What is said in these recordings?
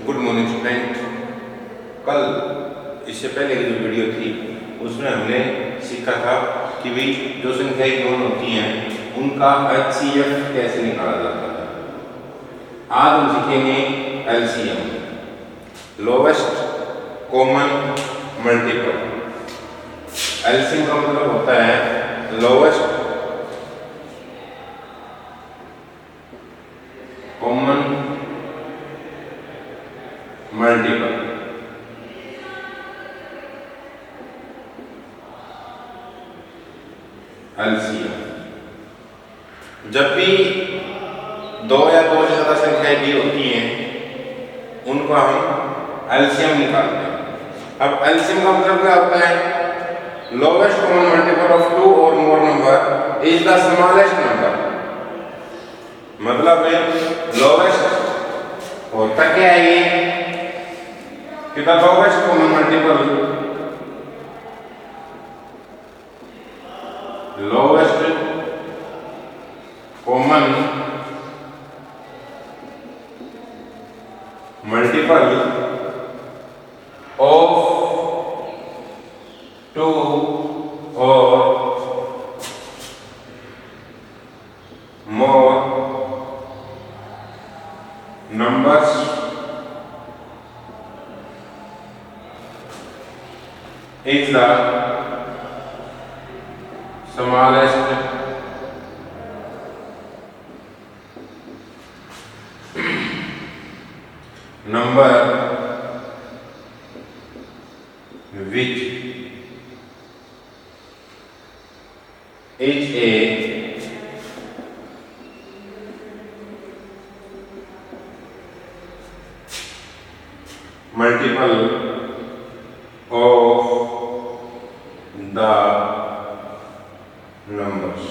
Good morning student. कल इससे पहले की जो वीडियो थी उसमें हमने सीखा था कि भाई जो संख्याएं गिवन होती हैं उनका HCF कैसे निकाला जाता है। आज हम सीखेंगे LCM, lowest common multiple. LCM का मतलब होता है लोवेस्ट कॉमन मल्टीपल। LCM जब भी दो या दो से ज्यादा संख्याएं दी होती हैं उनको हम LCM निकालते हैं। अब LCM का मतलब क्या होता है? Lowest common multiple of two और more number is the smallest number. मतलब लोवेस्ट होता क्या है ये कि the lowest common multiple, lowest common multiple of two और more numbers is the smallest number which is a multiple of the numbers।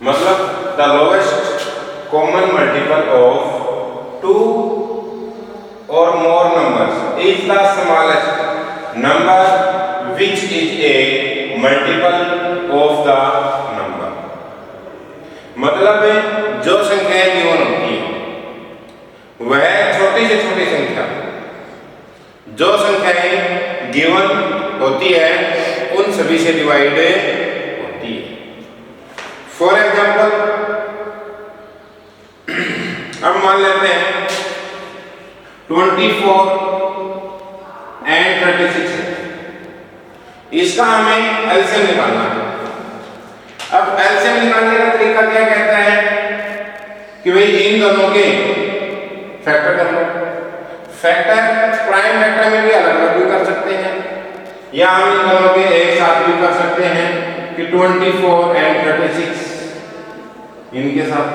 मतलब the lowest common multiple of two or more numbers is the smallest number which is a multiple of the number। मतलब जो संख्याएं given होती है वह छोटी से छोटी संख्या, जो संख्याएं गिवन होती है उन सभी से डिवाइड होती है। फॉर एग्जाम्पल अब मान लेते हैं 24 एंड 36 है, इसका हमें एलसीएम निकालना है। अब एलसीएम निकालने का तरीका क्या कहता है कि भाई इन दोनों के फैक्टर कर लो। फैक्टर प्राइम फैक्टर में भी अलग अलग भी कर सकते हैं या हम इन दोनों के एक साथ भी कर सकते हैं कि 24 एंड 36 इनके साथ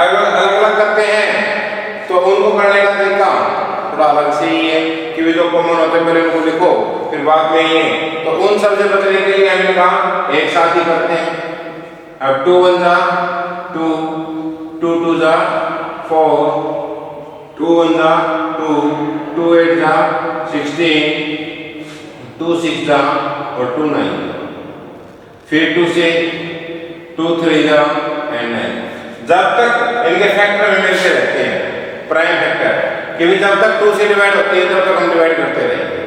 अगर अलग अलग करते हैं तो उनको करने का तरीका थोड़ा अलग से ही है कि वे जो कॉमन होते हैं पहले उनको लिखो फिर बाद में ये, तो उन सब से बचने के लिए हमने कहा एक साथ ही करते हैं। अब 2 1 जा 2, 2 2 जा 4, 2 1 जा 2, 2 8 जा 16, 2 6 जा और 2 9, फिर 2 से 2 3 जा एंड 9। जब तक इनके फैक्टर में मिलते रहते हैं प्राइम फैक्टर, क्योंकि जब तक 2 से डिवाइड होती है तब तक हम डिवाइड करते रहेंगे।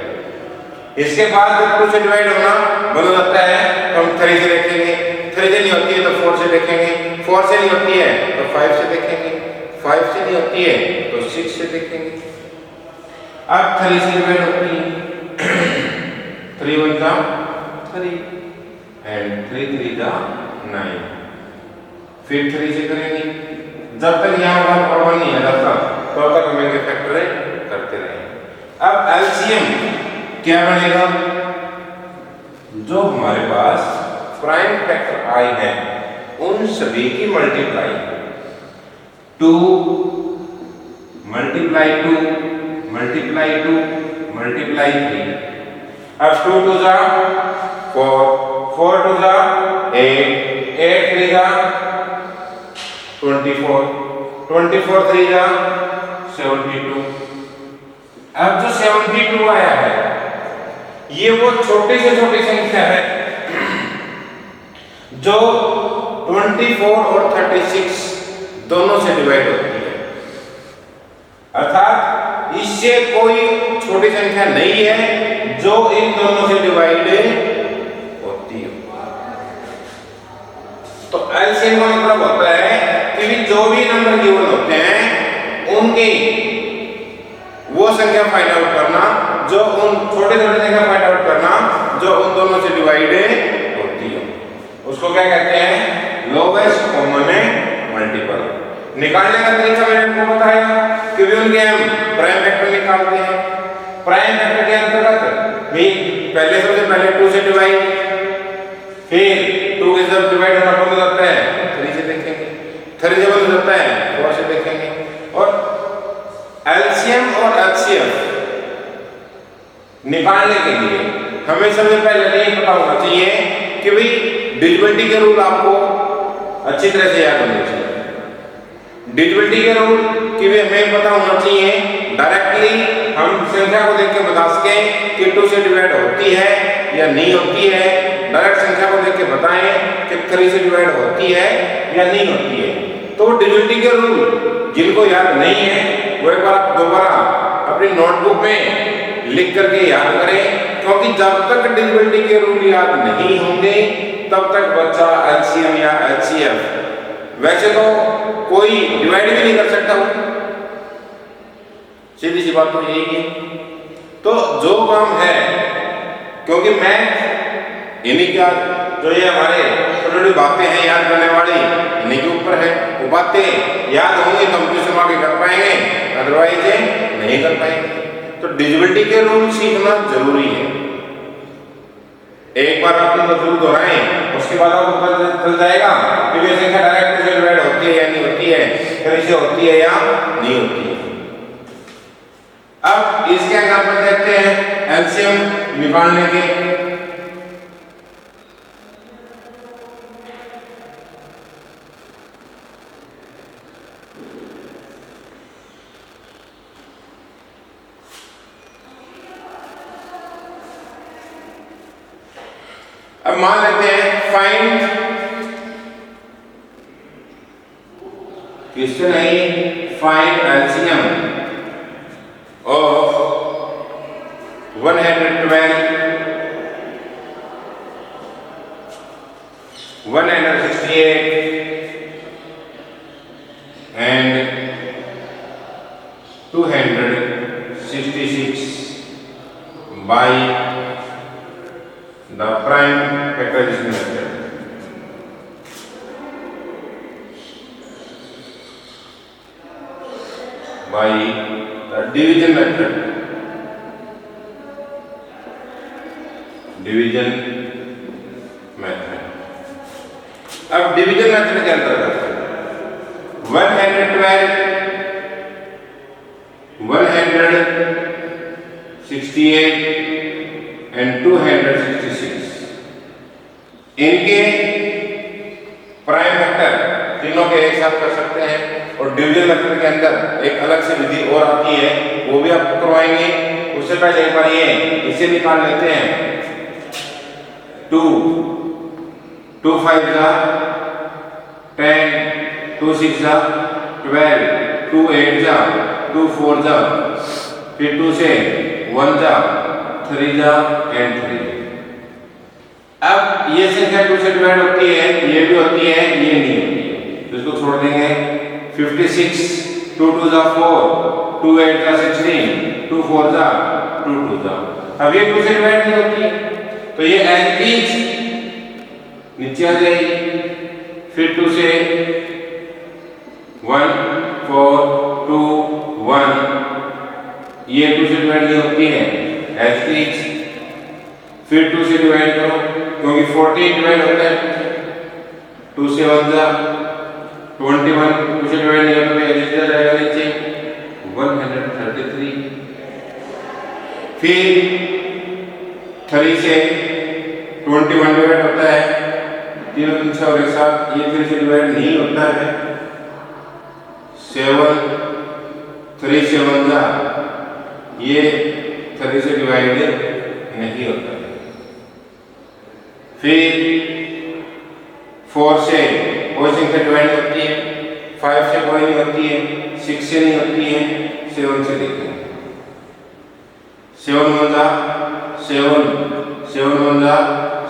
इसके बाद जब 2 से डिवाइड होना बंद हो जाता है तो हम 3 से देखेंगे, 3 से नहीं होती है तो 4 से देखेंगे, 4 से नहीं होती है तो 5 से देखेंगे, 5 से नहीं होती है तो 6 से देखेंगे। अब 3 से डिवाइड होती है 3 1 जा 3 एंड 3 3 जा 9, फिर 3 से करेंगे। जब तक यहाँ पर 1 नहीं है तब तक हम इनके फैक्टर करते रहेंगे। अब एलसीएम क्या बनेगा? जो हमारे पास प्राइम फैक्टर आई है उन सभी की मल्टीप्लाई 2 मल्टीप्लाई 2 मल्टीप्लाई 2 मल्टीप्लाई 3। अब 2 2 जा 4, 4 2 जा 8, 8 3 जा 24, 24 3 जा 72। अब जो 72 आया है ये वो छोटी से छोटी संख्या है जो 24 और 36 दोनों से डिवाइड होती है, अर्थात इससे कोई छोटी संख्या नहीं है जो इन दोनों से डिवाइड होती है। तो एलसीएम का मतलब होता है कि जो भी नंबर गिवन होते हैं उनकी वो संख्या फाइंड आउट करना, जो उन छोटे छोटे संख्या फाइंड आउट करना जो उन दोनों से डिवाइड होती है, उसको क्या कहते हैं? Lowest common multiple. निकालने का तरीका मैंने आपको बताया कि भी उनके हम प्राइम फैक्टर निकालते हैं। प्राइम फैक्टर के अंतर्गत भी पहले सबसे पहले 2 से डिवाइड, फिर 2 के साथ डिवाइड होना बंद हो जाता है 3 से देखेंगे, 3 से बंद हो जाता है 4 से देखेंगे। और एलसीएम और एचसीएफ निकालने के लिए हमें सबसे पहले ये पता होना चाहिए कि भाई डिविजिबिलिटी के रूल आपको अच्छी तरह से याद होने चाहिए। डिविजिबिलिटी के रूल की भी हमें पता होना चाहिए, डायरेक्टली हम संख्या को देख के बता सकें कि 2 से डिवाइड होती है या नहीं होती है। डायरेक्ट संख्या को देख के बताएं कि 3 से डिवाइड होती है या नहीं होती है। तो डिविजिबिलिटी के रूल जिनको याद नहीं है वो एक बार आप दोबारा अपनी नोटबुक में लिख करके याद करें, क्योंकि जब तक डिविजिबिलिटी के रूल याद नहीं होंगे तब तक बच्चा एलसीएम या एचसीएफ वैसे तो कोई डिवाइड भी नहीं कर सकता, सीधी सी बात तो यही है। तो जो काम है, क्योंकि मैथ इन्हीं का जो ये हमारे छोटी बातें हैं याद करने वाली इन्हीं के ऊपर है। वो बातें याद होंगी तो हम ट्यूशन आगे कर पाएंगे, अदरवाइज नहीं कर पाएंगे। तो डिविजिबिलिटी के रूल सीखना जरूरी है। एक बार आप उनको जरूर दोहराएं, उसके बाद आपको पता चल जाएगा कि वे संख्या डायरेक्ट से डिवाइड होती है या नहीं होती है, फिर इसे होती है या नहीं होती है। अब इसके एग्जांपल देखते हैं एलसीएम निकालने के। अब मान लेते हैं फाइंड, क्वेश्चन है find LCM of 112, 168 and 266 by the prime factorization method. By the division method. Division method. अब डिवीजन मेथड के अंतर्गत 112, 168 एंड 266 इनके प्राइम फैक्टर तीनों के एक साथ कर सकते हैं। और डिवीजन मेथड के अंदर एक अलग से विधि और आती है, वो भी आपको करवाएंगे। उससे पहले एक बार ये इसे निकाल लेते हैं। 2 5 जा 10, 2 6 जा 12, 2 8 जा 2 4 जा, फिर 2 से 1 जा 3 जा एंड 3। अब ये संख्या 2 से डिवाइड होती है, ये भी होती है, ये नहीं होती है, तो इसको छोड़ देंगे। 56, 2 2 जा 4, 2 8 जा 16, 2 4 जा 2 2 जा। अब ये 2 से डिवाइड नहीं होती है, तो ये एज इज नीचे आ जाएगी। फिर 2 से 1 4 2 1, ये 2 से डिवाइड नहीं होती है, एज इज। फिर 2 से डिवाइड करो, क्योंकि 14 डिवाइड होता है। 2 से 1 जा 21, 2 से डिवाइड नहीं होता है, एज इज जाएगा नीचे 133। फिर 3 से 21 डिवाइड होता है, तीनों तीन से और एक साथ, ये 3 से डिवाइड नहीं होता है। 7, 3 से 1 जा, ये 3 से डिवाइड नहीं होता है। फिर 4 से कोई संख्या डिवाइड होती है, 5 से कोई नहीं होती है, 6 से नहीं होती है, 7 से देखते हैं। 7 1 जा 7, 7 1 जा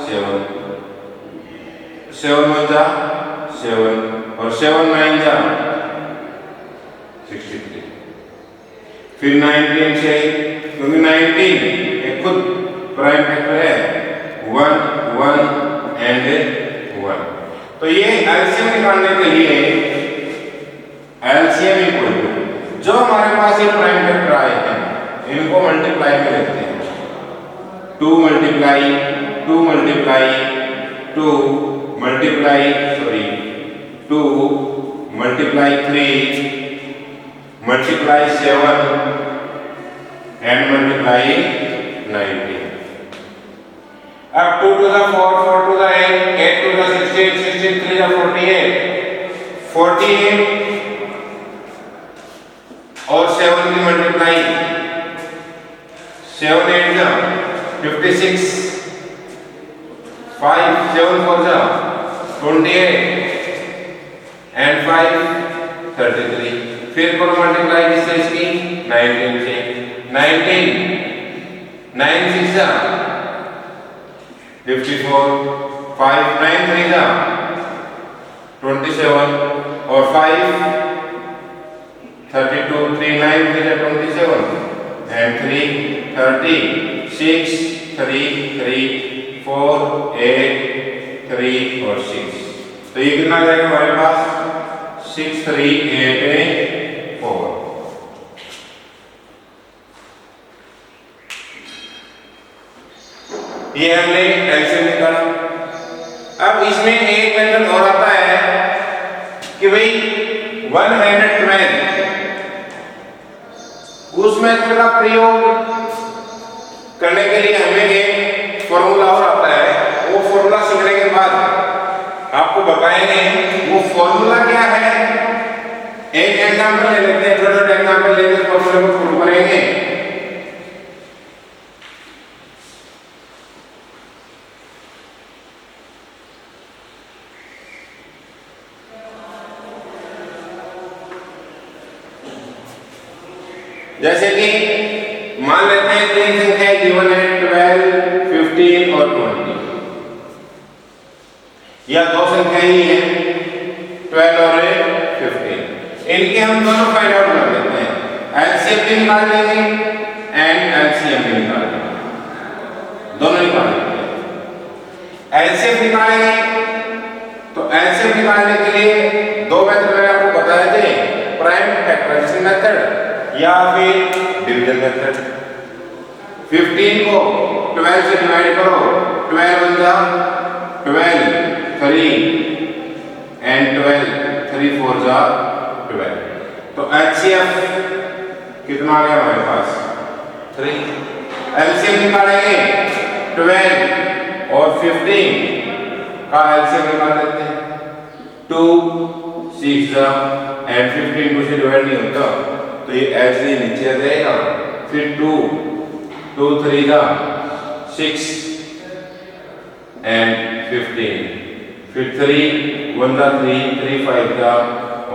7, 7 1 जा 7 और 7 9 जा 63। फिर 19 से, क्योंकि 19 एक खुद प्राइम फैक्टर है, 1 1 एंड 1। तो ये एलसीएम निकालने के लिए एलसीएम इक्वल टू जो हमारे पास ये प्राइम फैक्टर आए हैं इनको मल्टीप्लाई में लिखते हैं। 2 multiply 2 multiply 2 multiply 2 multiply 3 multiply 7 and multiply 19। अब 2 to the 4, 4 to the 8, 8 to the 16, 16 3 to 48, 48 और 7 की मल्टीप्लाई 7 8 जा 56, 5 7 4 जा 28 एंड 5 33। फिर पर मल्टीप्लाई किससे इसकी 19 से, 19 9 6 जा 54, 5 9 3 जा 27 और 5 32, 3 9 3 जा 27 and 3 30, 6 3 3 4 8 3 और 6। तो ये कितना आ जाएगा हमारे पास 6 3 8 4। ये हमने एलसीएम निकाला। अब इसमें एक मेथड और आता है कि भाई 112 उस मेथड का प्रयोग करने के लिए हमें एक फॉर्मूला और आता है। वो फॉर्मूला सीखने के बाद आपको बताएंगे वो फॉर्मूला क्या है। एक एग्जांपल ले लेते हैं, छोटा एग्जांपल लेके फॉर्मूले को प्रूव करेंगे। जैसे कि मान लेते हैं तीन संख्याएं गिवन है 12 15 और 20, या दो संख्याएं ही हैं 12 और 15। इनके हम दोनों फाइंड आउट कर लेते हैं। एलसीएम भी निकाल लेंगे एंड एलसीएम भी निकाल लेंगे, दोनों निकाल लेंगे। एलसीएम निकालेंगे तो एलसीएम निकालने के लिए दो मेथड मैंने आपको बताए थे, प्राइम फैक्टराइजेशन मेथड या फिर डिवीजन मेथड। 15 को 12 से डिवाइड करो, 12 1 जा 12, 3 एंड 12 3 4 जा 12। तो एचसीएफ कितना आ गया हमारे पास 3। एलसीएम निकालेंगे 12 और 15 का एलसीएम निकाल लेते हैं। 2 6 जा एंड 15 को से डिवाइड नहीं होता तो ये ऐसे ही नीचे आ जाएगा। फिर 2 2 3 जा 6 एंड 15, फिर 3 1 जा 3 3 5 जा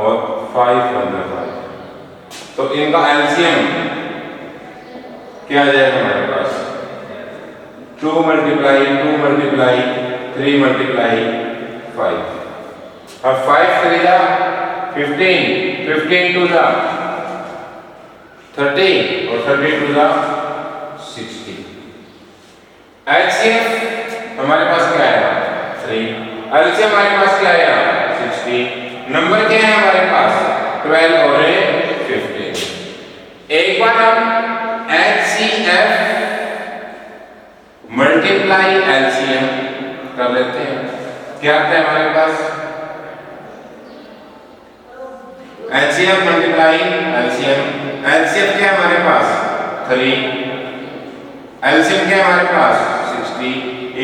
और 5 1 जा 5। तो इनका एलसीएम क्या आ जाएगा हमारे पास 2 मल्टीप्लाई 2 मल्टीप्लाई 3 मल्टीप्लाई 5। अब 5 3 जा 15, 15 2 जा 30 और 32 जा 60। एचसीएफ हमारे पास क्या आया 3। एलसीएम हमारे पास क्या आया 60। नंबर क्या है हमारे पास 12 और 15। एक बार हम एचसीएफ मल्टीप्लाई एलसीएम कर लेते हैं। क्या आता है हमारे पास एचसीएफ मल्टीप्लाई एलसीएम। एलसीएम क्या है हमारे पास 3, एलसीएम क्या है हमारे पास 60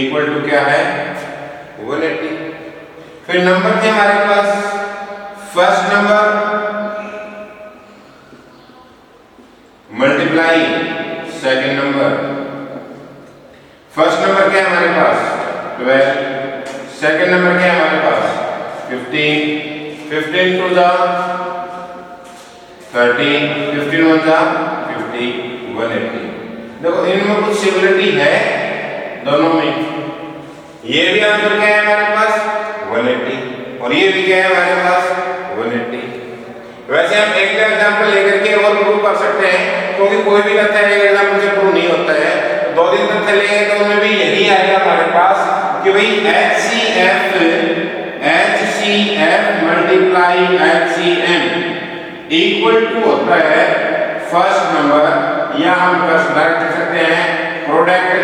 इक्वल टू क्या है 180। फिर नंबर क्या है हमारे पास first number multiply second number. First number क्या है हमारे पास 12, सेकंड नंबर क्या है हमारे पास 15, 15 टू जा 30, 15 वन जा 50, 180। देखो इनमें कुछ सिमिलरिटी है दोनों में। ये भी आंसर क्या है हमारे पास 180 और ये भी क्या है हमारे पास 180। वैसे हम एक एग्जांपल लेकर के और प्रूव कर सकते हैं, क्योंकि कोई भी तथ्य एक एग्जांपल से प्रूव नहीं होता है। तो 2 तथ्य लेंगे तो उनमें भी यही आएगा हमारे पास कि भाई HCF multiply HCM equal to होता है फर्स्ट नंबर, या हम फर्स्ट डायरेक्ट लिख सकते हैं product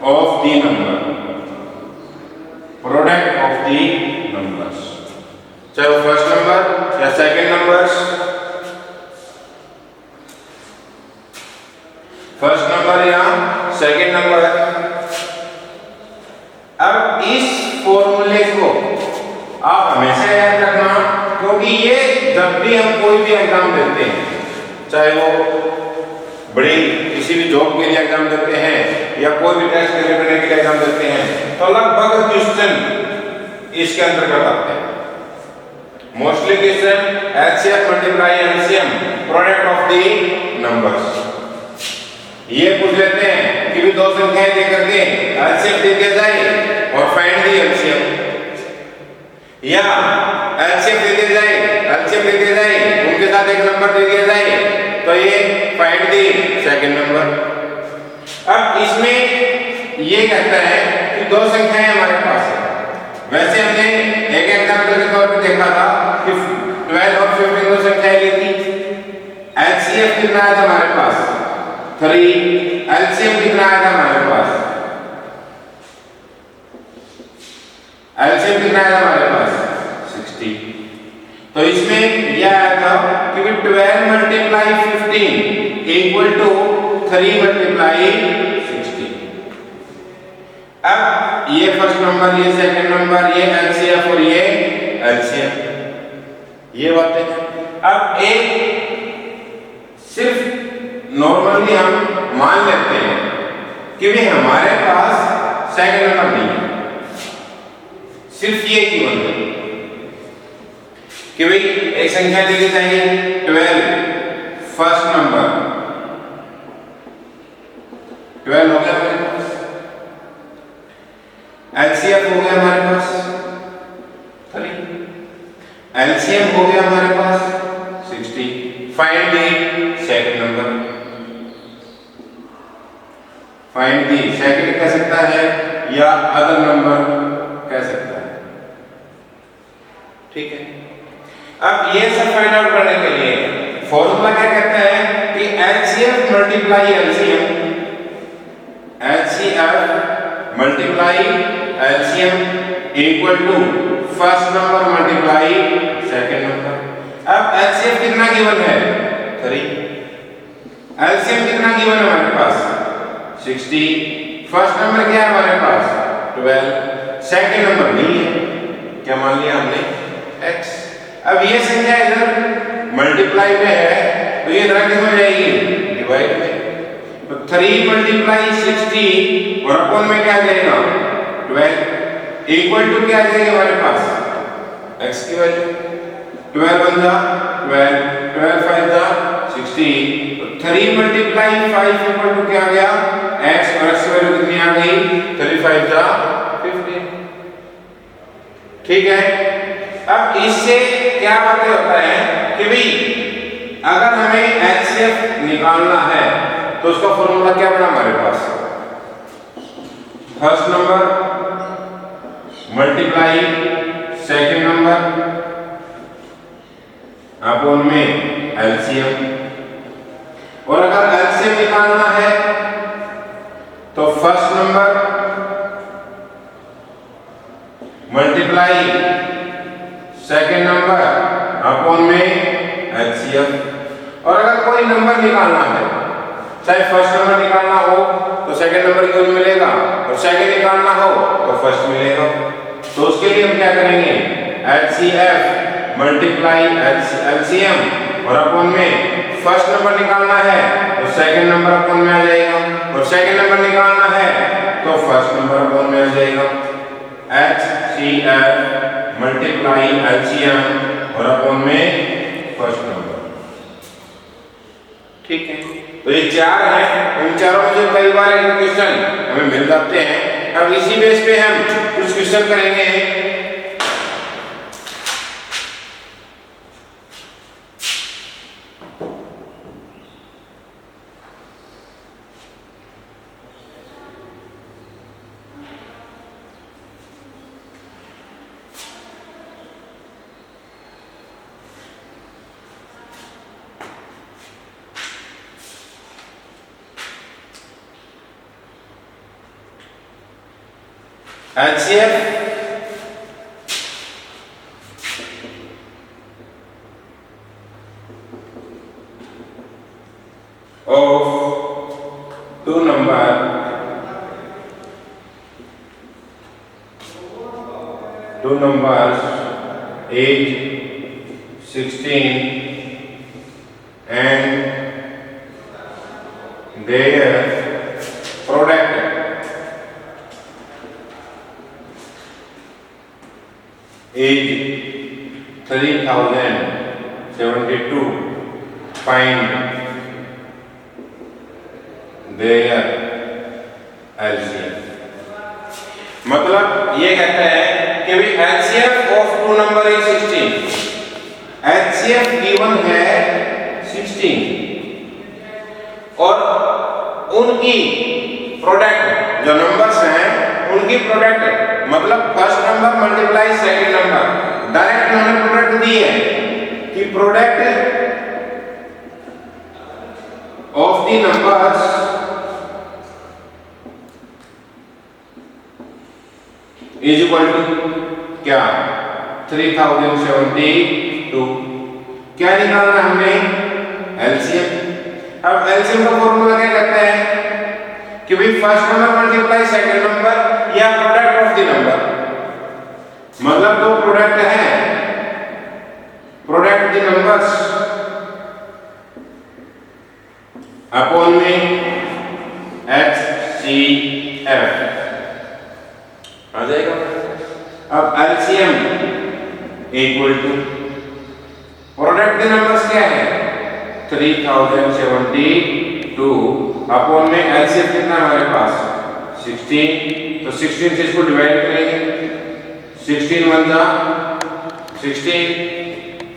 of the number, product of the numbers, चाहे वो फर्स्ट नंबर या सेकंड नंबर्स, फर्स्ट नंबर या सेकंड नंबर। अब इस फॉर्मूले को आप हमेशा याद रखना, क्योंकि ये जब भी हम कोई भी एग्जाम देते हैं, चाहे वो बड़ी किसी भी जॉब के लिए एग्जाम देते हैं या कोई भी टेस्ट क्लियर करने के लिए एग्जाम देते हैं, तो लगभग क्वेश्चन इसके अंतर्गत आते हैं। Mostly question HCF multiply LCM product of the numbers ये पूछ लेते हैं कि भी दो संख्याएं दे करके LCM दे दिया जाए और फाइंड द LCM, या LCM दे दिया जाए, LCM दे दिया जाए, उनके साथ एक नंबर दे दिया जाए, तो ये फाइंड द सेकंड नंबर। अब इसमें ये कहता है कि दो संख्याएं हमारे पास है। वैसे हमने एक एग्जांपल के तौर पे देखा था कि 12 और 15 दो संख्याएं ली थी। HCF कितना आया था हमारे पास 3, LCM कितना आया था हमारे पास, LCM कितना आया था हमारे पास 60। तो इसमें यह आया था कि 12 मल्टीप्लाई 15 इक्वल टू 3 मल्टीप्लाई 60। अब ये फर्स्ट नंबर, ये सेकंड नंबर, ये LCF और ये LCM, ये बातें हैं। अब एक सिर्फ नॉर्मली हम मान लेते हैं कि भी हमारे पास सेकंड नंबर नहीं है, सिर्फ ये गिवन है कि भाई एक संख्या दी गई चाहिए 12, फर्स्ट नंबर 12 हो गया हमारे पास, LCF हो गया हमारे पास 3, LCM हो गया हमारे पास 60, find the second number, find the second कह सकता है या अदर नंबर कह सकता है, ठीक है। अब ये सब फाइंड आउट करने के लिए फॉर्मूला क्या कहता है कि HCF multiply LCM, HCF multiply LCM equal to first number multiply second number. अब HCF कितना गिवन है 3, LCM कितना गिवन है हमारे पास 60, फर्स्ट नंबर क्या है हमारे पास 12, सेकंड नंबर नहीं है, क्या मान लिया हमने x। अब ये संख्या इधर मल्टीप्लाई में है तो ये इधर किस में जाएगी डिवाइड में, तो 3 मल्टीप्लाई 60 और अपॉन में क्या जाएगा 12 इक्वल टू क्या जाएगा हमारे पास x की वैल्यू 12 बन जा 12, 12 5 जा 60, तो 3 मल्टीप्लाई 5 इक्वल टू क्या आ गया x, और x की वैल्यू कितनी आ गई 3 5 जा 15, ठीक है। अब इससे क्या बातें होता है कि भाई अगर हमें HCF निकालना है तो उसका फॉर्मूला क्या बना हमारे पास, first number multiply second number upon में LCM, और अगर LCM निकालना है तो first number multiply second number upon में HCF, और अगर कोई नंबर निकालना है, चाहे फर्स्ट नंबर निकालना हो तो सेकंड नंबर क्यों मिलेगा, और सेकंड निकालना हो तो फर्स्ट मिलेगा। तो उसके लिए हम क्या करेंगे HCF मल्टीप्लाई LCM और अपॉन में फर्स्ट नंबर निकालना है तो सेकंड नंबर अपॉन में आ जाएगा, और सेकंड नंबर निकालना है तो फर्स्ट नंबर अपॉन में आ जाएगा। HCF मल्टीप्लाई एलसीएम और अपॉन में फर्स्ट नंबर। ठीक है, तो ये चार है, इन चारों में से कई बार क्वेश्चन हमें मिल जाते हैं। अब इसी बेस पे हम कुछ क्वेश्चन करेंगे। HCF of two numbers 8, 16 and their product is 3072. Find their LCM। मतलब ये कहता है कि भाई HCF of two number is 16। HCF given है 16 और उनकी प्रोडक्ट जो नंबर्स हैं उनकी प्रोडक्ट मतलब first number multiply second number. Direct उन्होंने प्रोडक्ट दी है कि product of the numbers is equal to क्या 3072। क्या निकालना हमने एलसीएम। अब एलसीएम का फॉर्मूला क्या कहता है कि भाई first number multiply second number या प्रोडक्ट ऑफ द नंबर। मतलब दो प्रोडक्ट है, प्रोडक्ट द नंबर्स अपॉन में HCF आ जाएगा। अब LCM equal to product the numbers क्या है 3072 अपॉन में एलसीएम कितना हमारे पास 16। तो 16 से इसको डिवाइड करेंगे, 16 1 जा 16,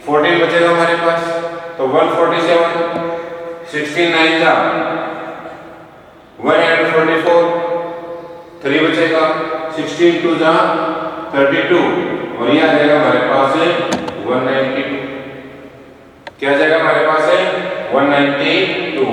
14 बचेगा हमारे पास तो 147, 16 9 जा 144, 3 बचेगा, 16 2 जा 32 और ये आ जाएगा हमारे पास 192। क्या आ जाएगा हमारे पास 192।